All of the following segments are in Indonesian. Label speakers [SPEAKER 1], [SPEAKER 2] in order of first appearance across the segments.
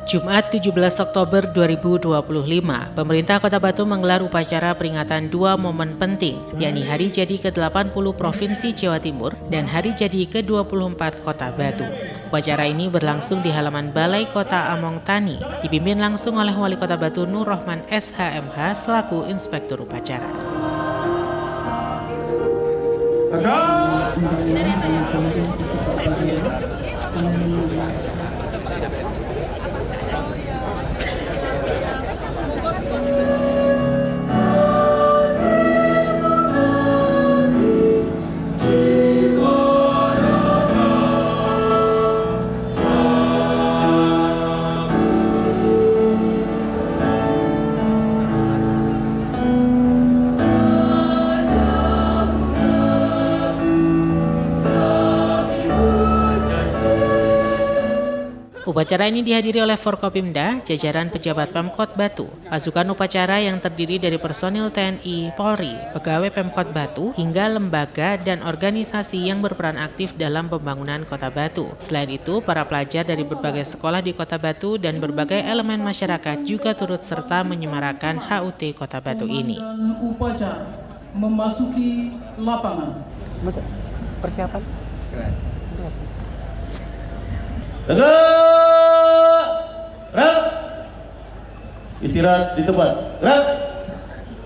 [SPEAKER 1] Jumat 17 Oktober 2025, pemerintah Kota Batu menggelar upacara peringatan dua momen penting, yakni Hari Jadi ke-80 Provinsi Jawa Timur dan Hari Jadi ke-24 Kota Batu. Upacara ini berlangsung di halaman Balai Kota Among Tani, dipimpin langsung oleh Wali Kota Batu Nur Rahman SHMH selaku Inspektur Upacara. Upacara ini dihadiri oleh Forkopimda, jajaran pejabat Pemkot Batu, pasukan upacara yang terdiri dari personil TNI, Polri, pegawai Pemkot Batu, hingga lembaga dan organisasi yang berperan aktif dalam pembangunan Kota Batu. Selain itu, para pelajar dari berbagai sekolah di Kota Batu dan berbagai elemen masyarakat juga turut serta menyemarakan HUT Kota Batu ini.
[SPEAKER 2] Upacara memasuki lapangan.
[SPEAKER 3] Persiapan.
[SPEAKER 4] Istirahat di tempat.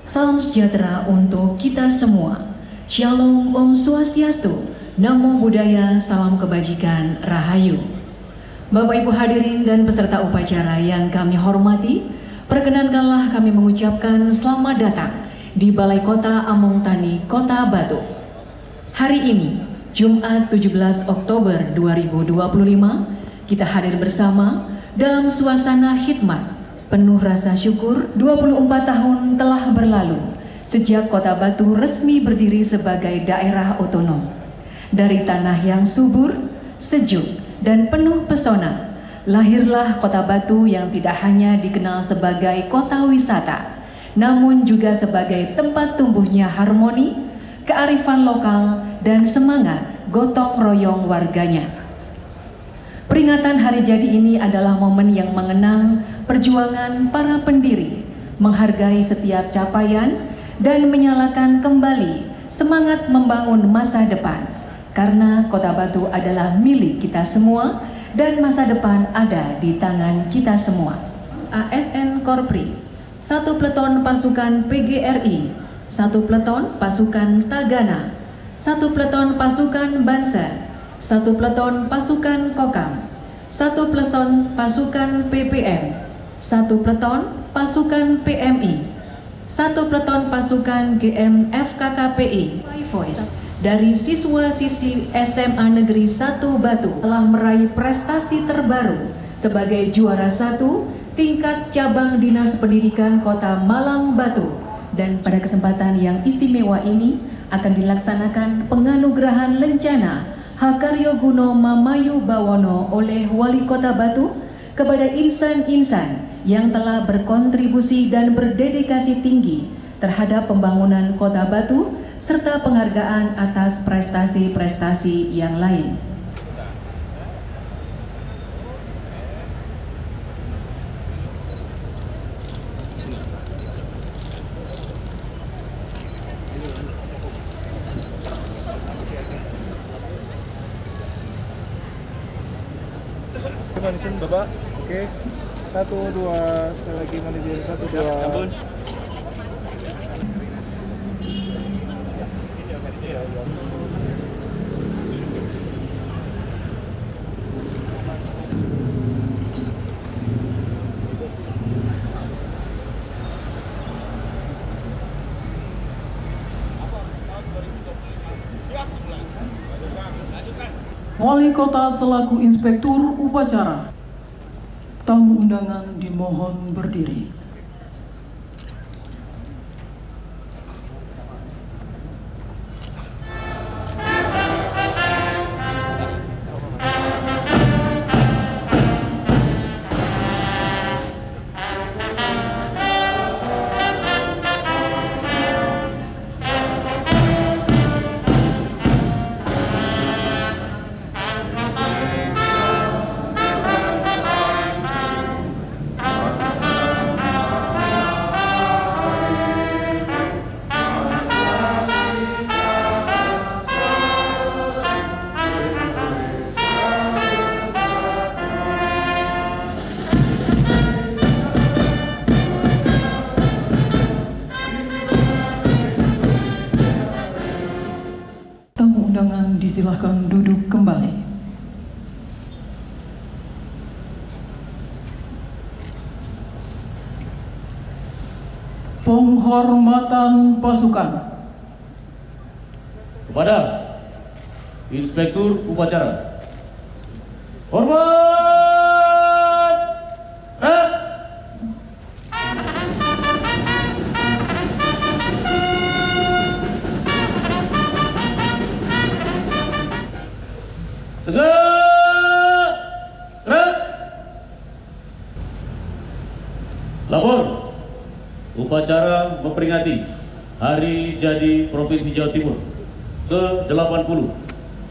[SPEAKER 5] Salam sejahtera untuk kita semua. Shalom, Om Swastiastu, Namo Buddhaya, salam kebajikan, Rahayu. Bapak Ibu hadirin dan peserta upacara yang kami hormati, perkenankanlah kami mengucapkan selamat datang di Balai Kota Among Tani, Kota Batu. Hari ini, Jumat 17 Oktober 2025, kita hadir bersama dalam suasana khidmat penuh rasa syukur. 24 tahun telah berlalu sejak Kota Batu resmi berdiri sebagai daerah otonom. Dari tanah yang subur, sejuk, dan penuh pesona, lahirlah Kota Batu yang tidak hanya dikenal sebagai kota wisata, namun juga sebagai tempat tumbuhnya harmoni, kearifan lokal, dan semangat gotong royong warganya. Peringatan Hari Jadi ini adalah momen yang mengenang perjuangan para pendiri, menghargai setiap capaian, dan menyalakan kembali semangat membangun masa depan. Karena Kota Batu adalah milik kita semua dan masa depan ada di tangan kita semua. ASN Korpri, 1 Peleton Pasukan PGRI, 1 Peleton Pasukan Tagana, 1 Peleton Pasukan Banser, 1 Peleton Pasukan Kokam, 1 Peleton Pasukan PPM, 1 Peleton Pasukan PMI, 1 Peleton Pasukan GM FKKPI. Voice dari siswa-siswi SMA Negeri 1 Batu telah meraih prestasi terbaru sebagai juara 1 tingkat cabang Dinas Pendidikan Kota Malang Batu. Dan pada kesempatan yang istimewa ini akan dilaksanakan penganugerahan lencana Hakaryo Guno Mamayu Bawono oleh Wali Kota Batu kepada insan-insan yang telah berkontribusi dan berdedikasi tinggi terhadap pembangunan Kota Batu serta penghargaan atas prestasi-prestasi yang lain.
[SPEAKER 3] Mancing Bapak, oke. 1, 2, sekali lagi manajer 1, 2.
[SPEAKER 2] Wali Kota selaku Inspektur Upacara. Tamu undangan dimohon berdiri. disilahkan duduk kembali. Penghormatan pasukan.
[SPEAKER 4] Kepada Inspektur Upacara. Hormat! Tegak! Gerak! Lapor. Upacara memperingati Hari Jadi Provinsi Jawa Timur ke-80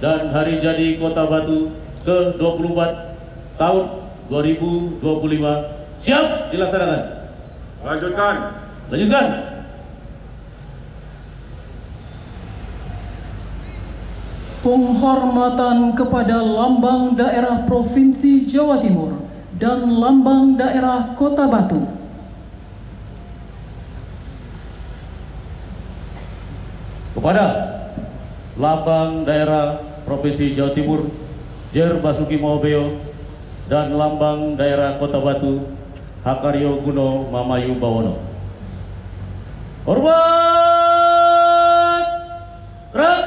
[SPEAKER 4] dan Hari Jadi Kota Batu ke-24 tahun 2025 siap dilaksanakan.
[SPEAKER 6] Lanjutkan.
[SPEAKER 4] Lanjutkan.
[SPEAKER 2] Penghormatan kepada lambang daerah Provinsi Jawa Timur dan lambang daerah Kota Batu.
[SPEAKER 4] Kepada lambang daerah Provinsi Jawa Timur Jer Basuki Mahobeo dan lambang daerah Kota Batu Hakaryo Guno Mamayu Bawono. Hormat! Gerak!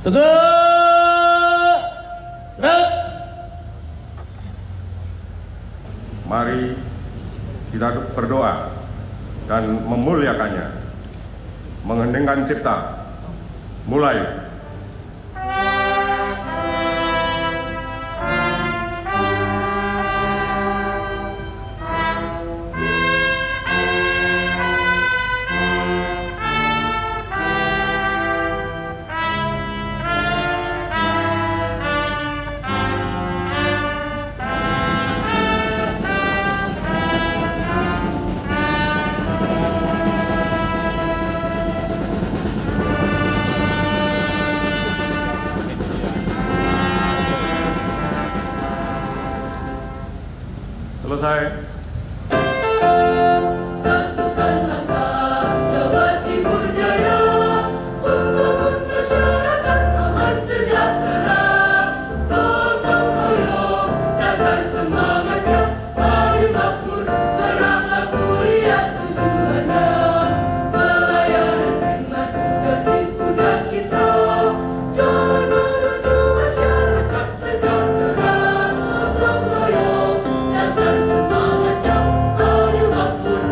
[SPEAKER 4] Tegak! Gerak!
[SPEAKER 6] Mari kita berdoa dan memuliakannya. Mengheningkan cipta. Mulai. Selesai.
[SPEAKER 7] Satukan langkah Jawa Timur Jaya, membangun masyarakat aman sejahtera. Gotong royong dasar semangatnya, hari makmur geraklah kuliah tujuannya. Pelayanan khidmat tugas di pundak kita, jalan menuju masyarakat sejahtera. Gotong royong dasar semangatnya, hari makmur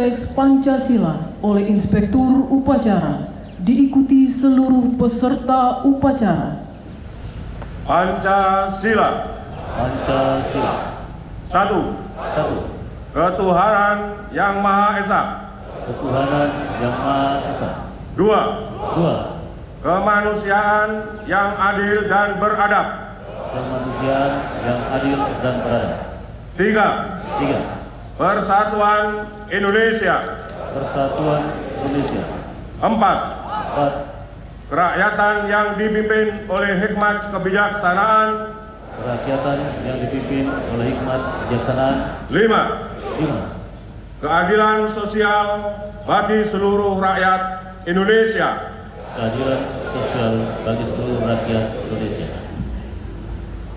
[SPEAKER 2] teks Pancasila oleh Inspektur Upacara, diikuti seluruh peserta upacara.
[SPEAKER 6] Pancasila.
[SPEAKER 4] Pancasila.
[SPEAKER 6] 1. Ketuhanan Yang Maha Esa.
[SPEAKER 4] Ketuhanan Yang Maha Esa.
[SPEAKER 6] 2. Kemanusiaan yang adil dan beradab.
[SPEAKER 4] Kemanusiaan yang adil dan beradab.
[SPEAKER 6] 3. Persatuan Indonesia.
[SPEAKER 4] Persatuan Indonesia.
[SPEAKER 6] 4. Kerakyatan yang dipimpin oleh hikmat kebijaksanaan.
[SPEAKER 4] Kerakyatan yang dipimpin oleh hikmat kebijaksanaan.
[SPEAKER 6] 5. Keadilan sosial bagi seluruh rakyat Indonesia.
[SPEAKER 4] Keadilan sosial bagi seluruh rakyat Indonesia.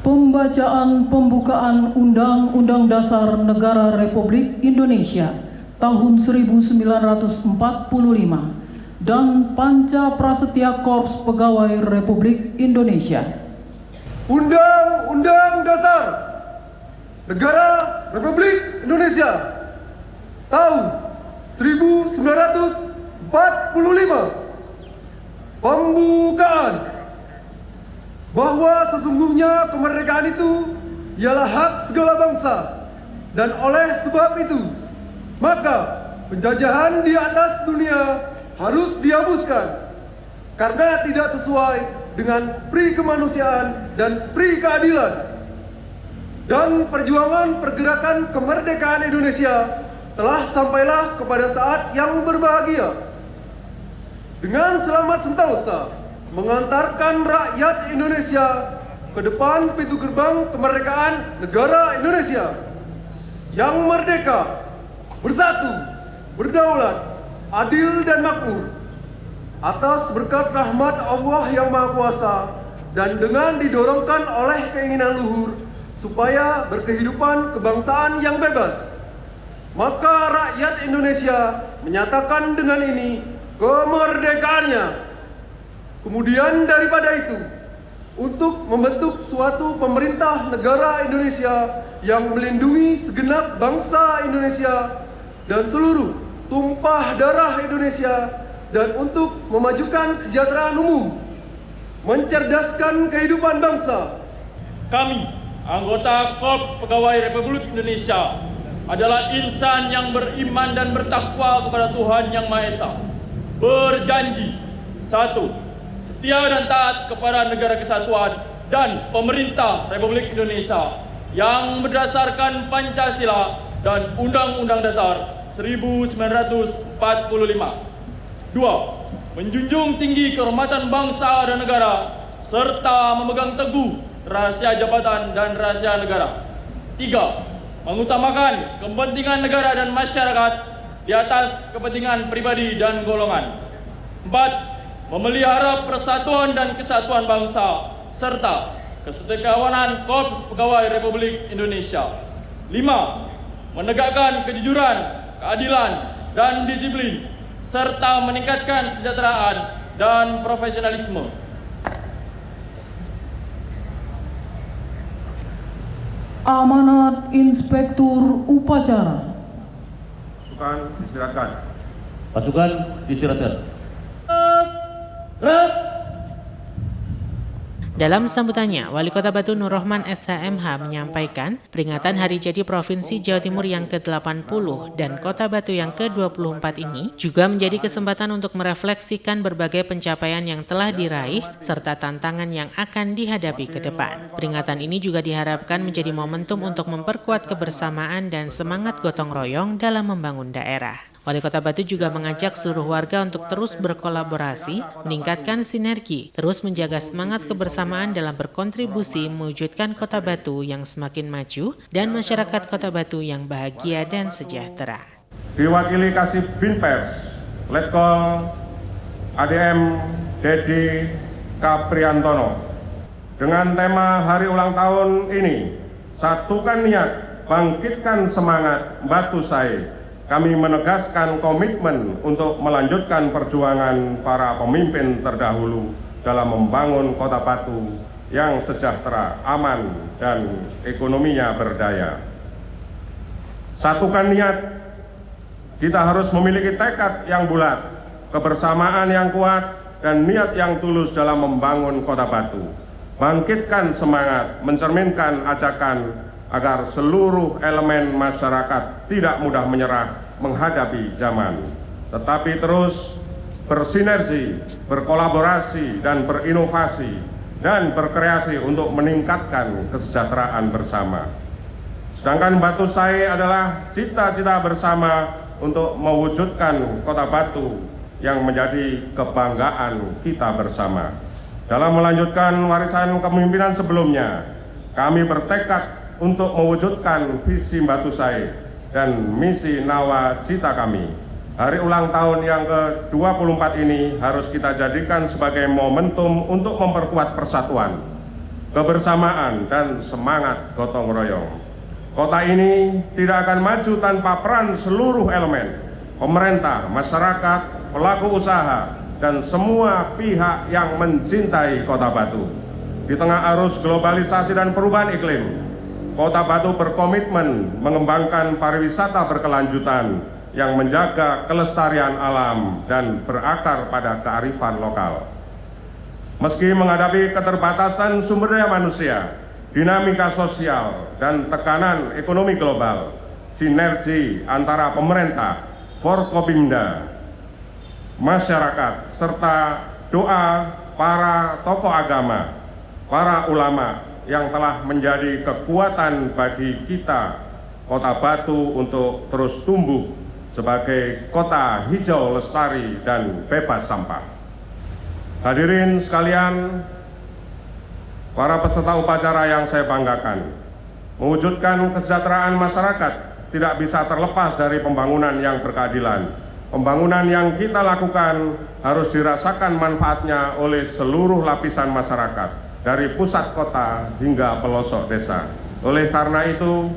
[SPEAKER 2] Pembacaan pembukaan Undang-Undang Dasar Negara Republik Indonesia tahun 1945 dan Panca Prasetya Korps Pegawai Republik Indonesia.
[SPEAKER 3] Undang-Undang Dasar Negara Republik Indonesia tahun 1945. Pembukaan. Bahwa sesungguhnya kemerdekaan itu ialah hak segala bangsa, dan oleh sebab itu maka penjajahan di atas dunia harus dihapuskan karena tidak sesuai dengan pri kemanusiaan dan pri keadilan. Dan perjuangan pergerakan kemerdekaan Indonesia telah sampailah kepada saat yang berbahagia dengan selamat sentosa mengantarkan rakyat Indonesia ke depan pintu gerbang kemerdekaan negara Indonesia yang merdeka, bersatu, berdaulat, adil dan makmur atas berkat rahmat Allah yang Maha Kuasa dan dengan didorongkan oleh keinginan luhur supaya berkehidupan kebangsaan yang bebas. Maka rakyat Indonesia menyatakan dengan ini kemerdekaannya. Kemudian daripada itu, untuk membentuk suatu pemerintah negara Indonesia yang melindungi segenap bangsa Indonesia dan seluruh tumpah darah Indonesia, dan untuk memajukan kesejahteraan umum, mencerdaskan kehidupan bangsa.
[SPEAKER 8] Kami, anggota Korps Pegawai Republik Indonesia, adalah insan yang beriman dan bertakwa kepada Tuhan Yang Maha Esa. Berjanji, 1. Setia dan taat kepada negara kesatuan dan pemerintah Republik Indonesia yang berdasarkan Pancasila dan Undang-Undang Dasar 1945. 2. Menjunjung tinggi kehormatan bangsa dan negara serta memegang teguh rahasia jabatan dan rahasia negara. 3. Mengutamakan kepentingan negara dan masyarakat di atas kepentingan pribadi dan golongan. 4. Memelihara persatuan dan kesatuan bangsa serta kesetiakawanan Korps Pegawai Republik Indonesia. 5. Menegakkan kejujuran, keadilan, dan disiplin serta meningkatkan kesejahteraan dan profesionalisme.
[SPEAKER 2] Amanat Inspektur Upacara.
[SPEAKER 6] Pasukan istirahatkan.
[SPEAKER 4] Pasukan istirahatkan.
[SPEAKER 1] Dalam sambutannya, Wali Kota Batu Nur Rohman SHMH menyampaikan peringatan Hari Jadi Provinsi Jawa Timur yang ke-80 dan Kota Batu yang ke-24 ini juga menjadi kesempatan untuk merefleksikan berbagai pencapaian yang telah diraih serta tantangan yang akan dihadapi ke depan. Peringatan ini juga diharapkan menjadi momentum untuk memperkuat kebersamaan dan semangat gotong royong dalam membangun daerah. Wali Kota Batu juga mengajak seluruh warga untuk terus berkolaborasi, meningkatkan sinergi, terus menjaga semangat kebersamaan dalam berkontribusi mewujudkan Kota Batu yang semakin maju dan masyarakat Kota Batu yang bahagia dan sejahtera.
[SPEAKER 6] Diwakili Kasih Binpers, Letkol ADM Dedi Kapriantono. Dengan tema hari ulang tahun ini, satukan niat, bangkitkan semangat Batu Sai. Kami menegaskan komitmen untuk melanjutkan perjuangan para pemimpin terdahulu dalam membangun Kota Batu yang sejahtera, aman, dan ekonominya berdaya. Satukan niat, kita harus memiliki tekad yang bulat, kebersamaan yang kuat, dan niat yang tulus dalam membangun Kota Batu. Bangkitkan semangat, mencerminkan ajakan agar seluruh elemen masyarakat tidak mudah menyerah menghadapi zaman, tetapi terus bersinergi, berkolaborasi, dan berinovasi, dan berkreasi untuk meningkatkan kesejahteraan bersama. Sedangkan Batu Sae adalah cita-cita bersama untuk mewujudkan Kota Batu yang menjadi kebanggaan kita bersama. Dalam melanjutkan warisan kepemimpinan sebelumnya, kami bertekad untuk mewujudkan visi Batu Sae dan misi nawacita kami. Hari ulang tahun yang ke-24 ini harus kita jadikan sebagai momentum untuk memperkuat persatuan, kebersamaan, dan semangat gotong royong. Kota ini tidak akan maju tanpa peran seluruh elemen, pemerintah, masyarakat, pelaku usaha, dan semua pihak yang mencintai Kota Batu. Di tengah arus globalisasi dan perubahan iklim, Kota Batu berkomitmen mengembangkan pariwisata berkelanjutan yang menjaga kelestarian alam dan berakar pada kearifan lokal. Meski menghadapi keterbatasan sumber daya manusia, dinamika sosial, dan tekanan ekonomi global, sinergi antara pemerintah, Forkopimda, masyarakat, serta doa para tokoh agama, para ulama yang telah menjadi kekuatan bagi kita, Kota Batu, untuk terus tumbuh sebagai kota hijau lestari dan bebas sampah. Hadirin sekalian, para peserta upacara yang saya banggakan, mewujudkan kesejahteraan masyarakat tidak bisa terlepas dari pembangunan yang berkeadilan. Pembangunan yang kita lakukan harus dirasakan manfaatnya oleh seluruh lapisan masyarakat, dari pusat kota hingga pelosok desa. Oleh karena itu,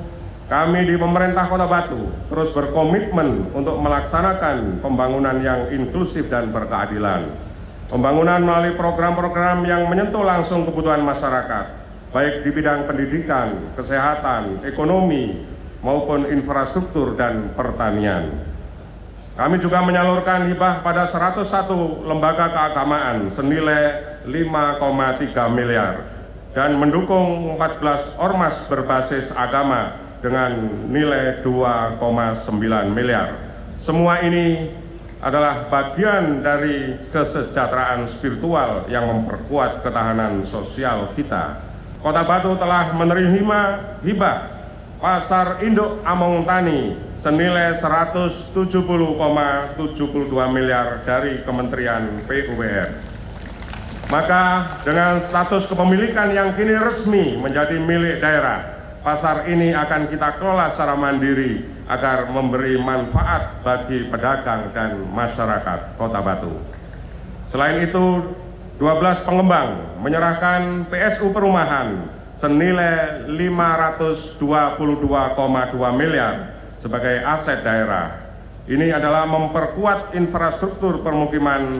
[SPEAKER 6] kami di pemerintah Kota Batu terus berkomitmen untuk melaksanakan pembangunan yang inklusif dan berkeadilan. Pembangunan melalui program-program yang menyentuh langsung kebutuhan masyarakat, baik di bidang pendidikan, kesehatan, ekonomi, maupun infrastruktur dan pertanian. Kami juga menyalurkan hibah pada 101 lembaga keagamaan senilai 5,3 miliar dan mendukung 14 ormas berbasis agama dengan nilai 2,9 miliar. Semua ini adalah bagian dari kesejahteraan spiritual yang memperkuat ketahanan sosial kita. Kota Batu telah menerima hibah pasar induk Among Tani senilai 170,72 miliar dari Kementerian PUPR. Maka dengan status kepemilikan yang kini resmi menjadi milik daerah, pasar ini akan kita kelola secara mandiri agar memberi manfaat bagi pedagang dan masyarakat Kota Batu. Selain itu, 12 pengembang menyerahkan PSU perumahan senilai 522,2 miliar sebagai aset daerah. Ini adalah memperkuat infrastruktur permukiman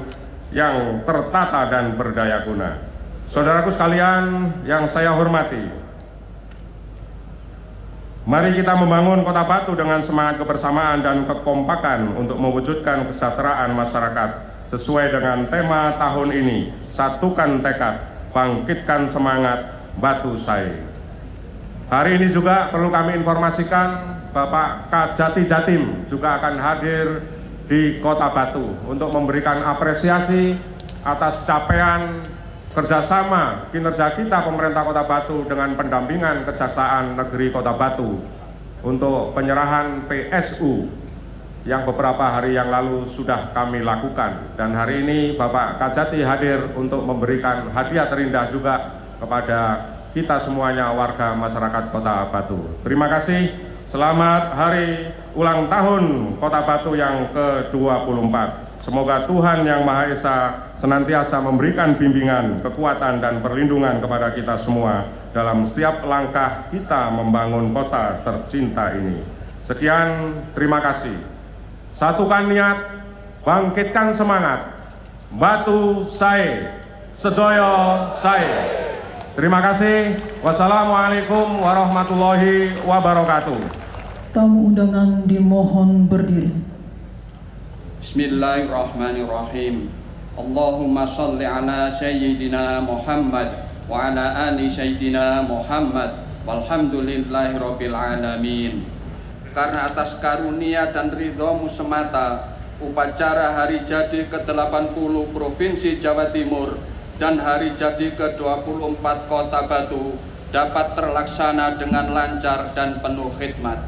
[SPEAKER 6] yang tertata dan berdaya guna. Saudaraku sekalian yang saya hormati, mari kita membangun Kota Batu dengan semangat kebersamaan dan kekompakan untuk mewujudkan kesejahteraan masyarakat sesuai dengan tema tahun ini, satukan tekad, bangkitkan semangat, Batu Sae. Hari ini juga perlu kami informasikan, Bapak Kajati Jatim juga akan hadir di Kota Batu untuk memberikan apresiasi atas capaian kerjasama kinerja kita pemerintah Kota Batu dengan pendampingan Kejaksaan Negeri Kota Batu untuk penyerahan PSU yang beberapa hari yang lalu sudah kami lakukan. Dan hari ini Bapak Kajati hadir untuk memberikan hadiah terindah juga kepada kita semuanya warga masyarakat Kota Batu. Terima kasih. Selamat hari ulang tahun Kota Batu yang ke-24. Semoga Tuhan Yang Maha Esa senantiasa memberikan bimbingan, kekuatan, dan perlindungan kepada kita semua dalam setiap langkah kita membangun kota tercinta ini. Sekian, terima kasih. Satukan niat, bangkitkan semangat. Batu Sae, Sedoyo Sae. Terima kasih. Wassalamualaikum warahmatullahi wabarakatuh.
[SPEAKER 2] Tamu undangan dimohon berdiri.
[SPEAKER 9] Bismillahirrahmanirrahim. Allahumma salli ala sayyidina Muhammad wa ala ali sayyidina Muhammad walhamdulillahi rabbil alamin. Karena atas karunia dan ridhomu semata, upacara hari jadi ke-80 Provinsi Jawa Timur dan hari jadi ke-24 Kota Batu dapat terlaksana dengan lancar dan penuh khidmat.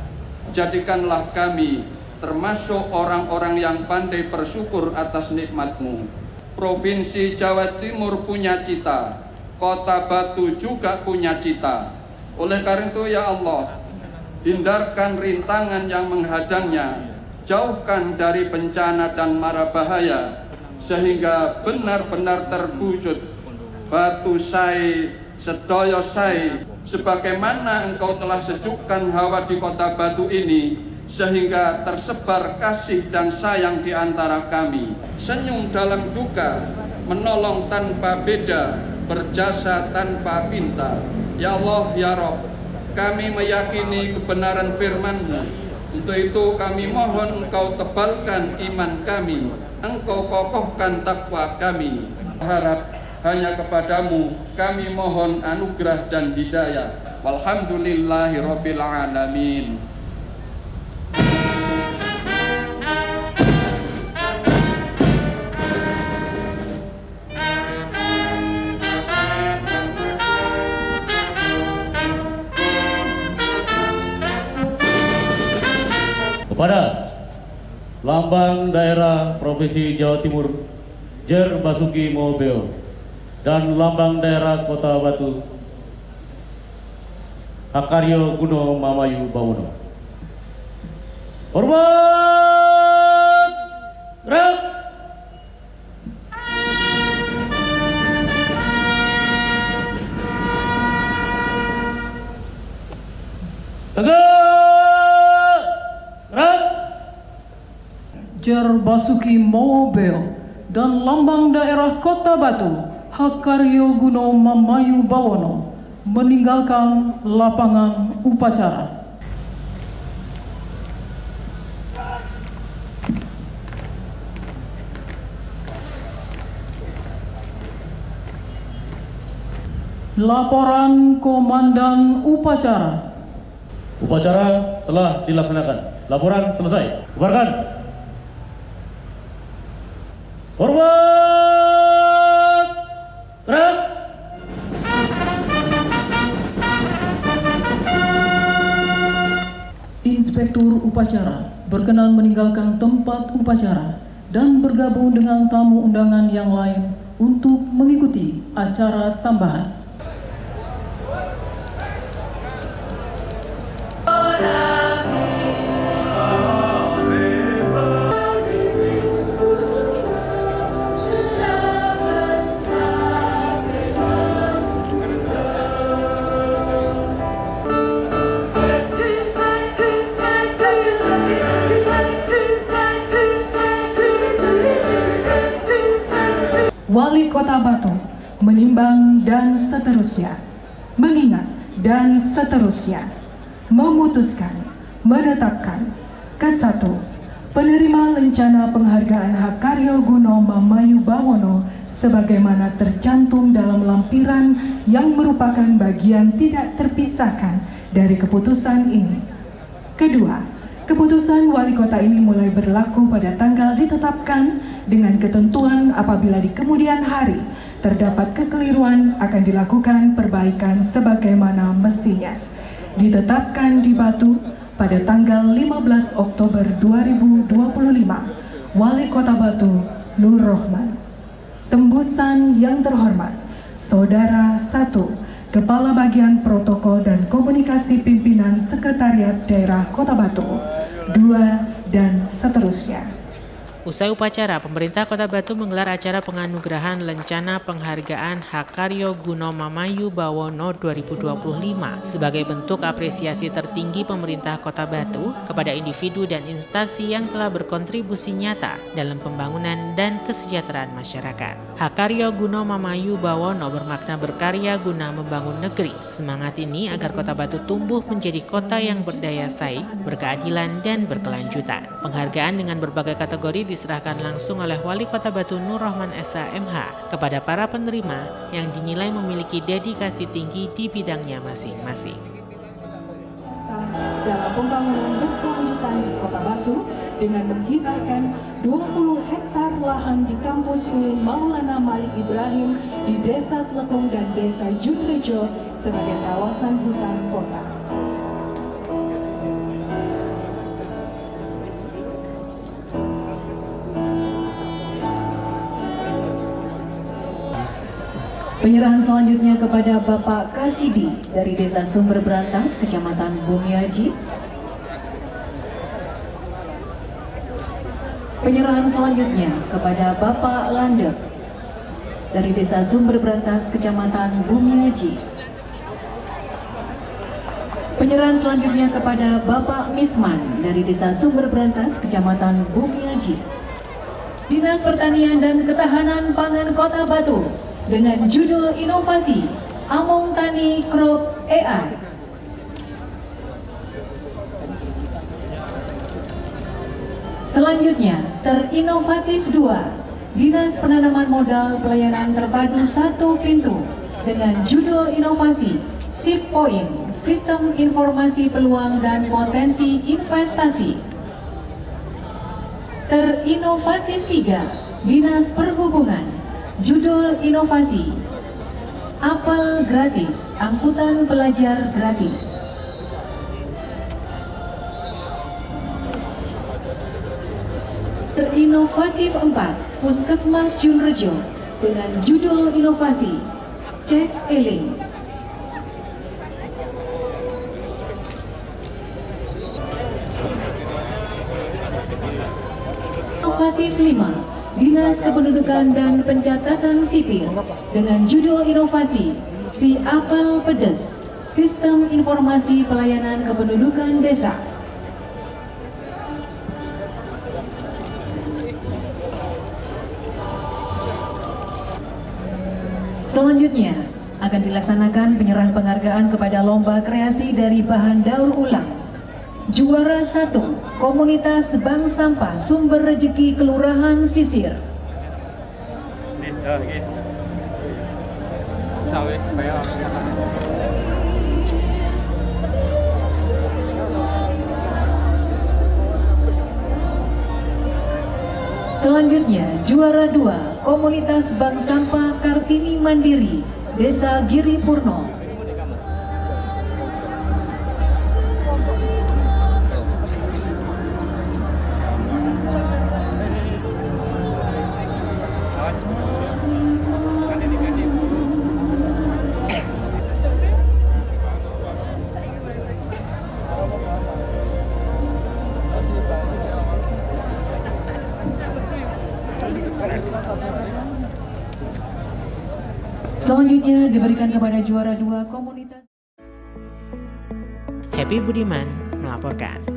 [SPEAKER 9] Jadikanlah kami termasuk orang-orang yang pandai bersyukur atas nikmat-Mu. Provinsi Jawa Timur punya cita, Kota Batu juga punya cita. Oleh karena itu ya Allah, hindarkan rintangan yang menghadangnya, jauhkan dari bencana dan mara bahaya, sehingga benar-benar terwujud Batu Sai, sedaya Sai, sebagaimana Engkau telah sejukkan hawa di Kota Batu ini, sehingga tersebar kasih dan sayang di antara kami. Senyum dalam duka, menolong tanpa beda, berjasa tanpa pinta. Ya Allah, ya Rabb, kami meyakini kebenaran firman-Mu. Untuk itu kami mohon Engkau tebalkan iman kami, Engkau kokohkan takwa kami. Harap hanya kepadamu kami mohon anugerah dan hidayah. Walhamdulillahirabbil alamin.
[SPEAKER 4] Kepada Lambang Daerah Provinsi Jawa Timur Jer Basuki Mobeo dan Lambang Daerah Kota Batu Hakaryo Guno Mamayu Bawono. Hormat! Gerak! Tegak!
[SPEAKER 2] Jer Basuki Mobeo dan Lambang Daerah Kota Batu Hakaryo Guno Mamayu Bawono meninggalkan lapangan upacara. Laporan Komandan Upacara.
[SPEAKER 4] Upacara telah dilaksanakan. Laporan selesai. Bubarkan. Hormat! Gerak!
[SPEAKER 2] Inspektur upacara berkenan meninggalkan tempat upacara dan bergabung dengan tamu undangan yang lain untuk mengikuti acara tambahan.
[SPEAKER 10] Wali Kota Batu menimbang dan seterusnya, mengingat dan seterusnya, memutuskan, menetapkan. Kesatu, penerima lencana penghargaan Hakaryo Guno Mamayu Bawono sebagaimana tercantum dalam lampiran yang merupakan bagian tidak terpisahkan dari keputusan ini. Kedua, keputusan wali kota ini mulai berlaku pada tanggal ditetapkan dengan ketentuan apabila di kemudian hari terdapat kekeliruan akan dilakukan perbaikan sebagaimana mestinya. Ditetapkan di Batu pada tanggal 15 Oktober 2025, Wali Kota Batu Nur Rohman. Tembusan yang terhormat, Saudara 1, Kepala Bagian Protokol dan Komunikasi Pimpinan Sekretariat Daerah Kota Batu, 2, dan seterusnya.
[SPEAKER 1] Usai upacara, pemerintah Kota Batu menggelar acara penganugerahan lencana penghargaan Hakaryo Guno Mamayu Bawono 2025 sebagai bentuk apresiasi tertinggi pemerintah Kota Batu kepada individu dan instansi yang telah berkontribusi nyata dalam pembangunan dan kesejahteraan masyarakat. Hakaryo Guno Mamayu Bawono bermakna berkarya guna membangun negeri. Semangat ini agar Kota Batu tumbuh menjadi kota yang berdaya saing, berkeadilan, dan berkelanjutan. Penghargaan dengan berbagai kategori diserahkan langsung oleh Wali Kota Batu Nur Rahman Esa MH kepada para penerima yang dinilai memiliki dedikasi tinggi di bidangnya masing-masing.
[SPEAKER 10] Dalam pembangunan berkelanjutan di Kota Batu dengan menghibahkan 20 hektar lahan di kampus UIN Maulana Malik Ibrahim di Desa Tlekung dan Desa Junrejo sebagai kawasan hutan kota.
[SPEAKER 5] Penyerahan selanjutnya kepada Bapak Kasidi dari Desa Sumber Berantas, Kecamatan Bumiaji. Penyerahan selanjutnya kepada Bapak Landep dari Desa Sumber Berantas, Kecamatan Bumiaji. Penyerahan selanjutnya kepada Bapak Misman dari Desa Sumber Berantas, Kecamatan Bumiaji. Dinas Pertanian dan Ketahanan Pangan Kota Batu dengan judul inovasi Among Tani Crop AI. Selanjutnya, terinovatif 2, Dinas Penanaman Modal Pelayanan Terpadu 1 Pintu dengan judul inovasi Shift Point, Sistem Informasi Peluang dan Potensi Investasi. Terinovatif 3, Dinas Perhubungan, judul inovasi Apel Gratis, Angkutan Pelajar Gratis. Terinovatif 4, Puskesmas Junrejo dengan judul inovasi Cek Eling. Inovatif 5, Dinas Kependudukan dan Pencatatan Sipil dengan judul inovasi Si Apel Pedes, Sistem Informasi Pelayanan Kependudukan Desa. Selanjutnya akan dilaksanakan penyerahan penghargaan kepada lomba kreasi dari bahan daur ulang. Juara 1, Komunitas Bank Sampah Sumber Rejeki Kelurahan Sisir. Selanjutnya, juara 2, Komunitas Bank Sampah Kartini Mandiri, Desa Giri Purno. Selanjutnya diberikan kepada juara 2 komunitas.
[SPEAKER 1] Happy Budiman melaporkan.